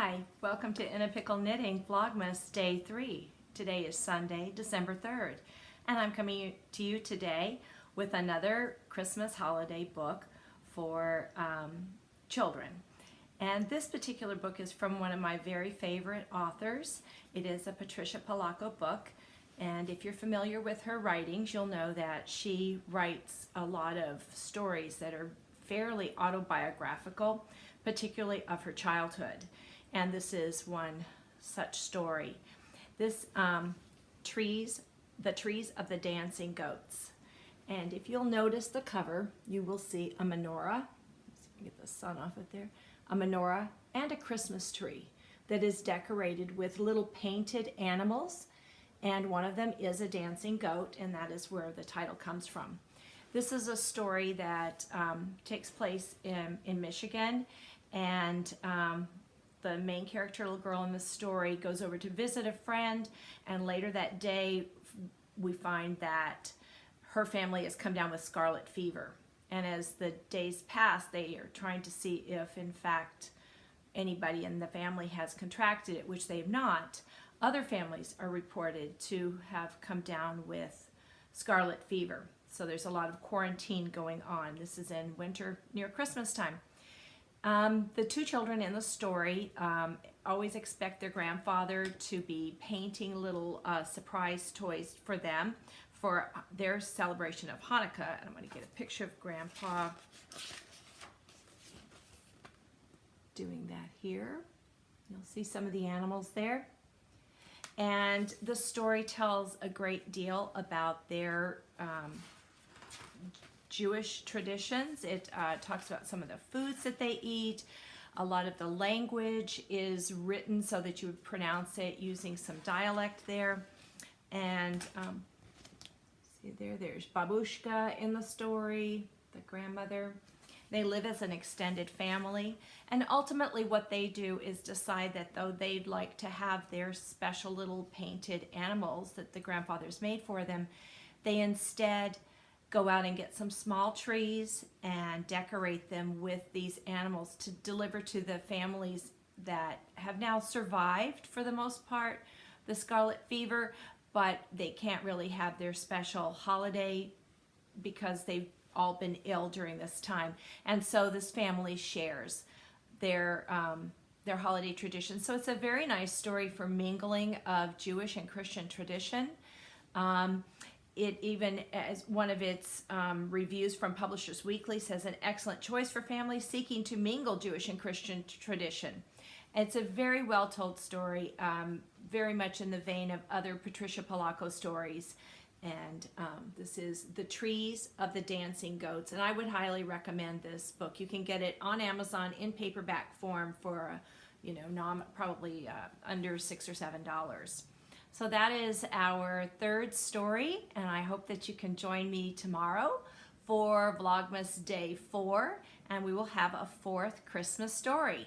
Hi, welcome to In a Pickle Knitting Vlogmas Day 3. Today is Sunday, December 3rd, and I'm coming to you today with another Christmas holiday book for children. And this particular book is from one of my very favorite authors. It is a Patricia Polacco book, and if you're familiar with her writings, you'll know that she writes a lot of stories that are fairly autobiographical, particularly of her childhood. And this is one such story. This The Trees of the Dancing Goats. And if you'll notice the cover, you will see a menorah. Let's see if I can get the sun off it there. A menorah and a Christmas tree that is decorated with little painted animals. And one of them is a dancing goat, and that is where the title comes from. This is a story that takes place in Michigan, and the main character, little girl in the story, goes over to visit a friend, and later that day we find that her family has come down with scarlet fever. And as the days pass, they are trying to see if in fact anybody in the family has contracted it, which they have not. Other families are reported to have come down with scarlet fever. So there's a lot of quarantine going on. This is in winter near Christmas time. The two children in the story always expect their grandfather to be painting little surprise toys for them for their celebration of Hanukkah. And I'm going to get a picture of Grandpa doing that here. You'll see some of the animals there. And the story tells a great deal about their Jewish traditions. It talks about some of the foods that they eat. A lot of the language is written so that you would pronounce it using some dialect there. And see there's Babushka in the story, the grandmother. They live as an extended family, and ultimately what they do is decide that though they'd like to have their special little painted animals that the grandfathers made for them, they instead go out and get some small trees and decorate them with these animals to deliver to the families that have now survived, for the most part, the scarlet fever, but they can't really have their special holiday because they've all been ill during this time. And so this family shares their holiday traditions. So it's a very nice story for mingling of Jewish and Christian tradition. It even, as one of its reviews from Publishers Weekly says, an excellent choice for families seeking to mingle Jewish and Christian tradition. It's a very well told story, very much in the vein of other Patricia Polacco stories. And this is The Trees of the Dancing Goats, and I would highly recommend this book. You can get it on Amazon in paperback form for probably under $6 or $7. So that is our third story, and I hope that you can join me tomorrow for Vlogmas Day 4, and we will have a fourth Christmas story.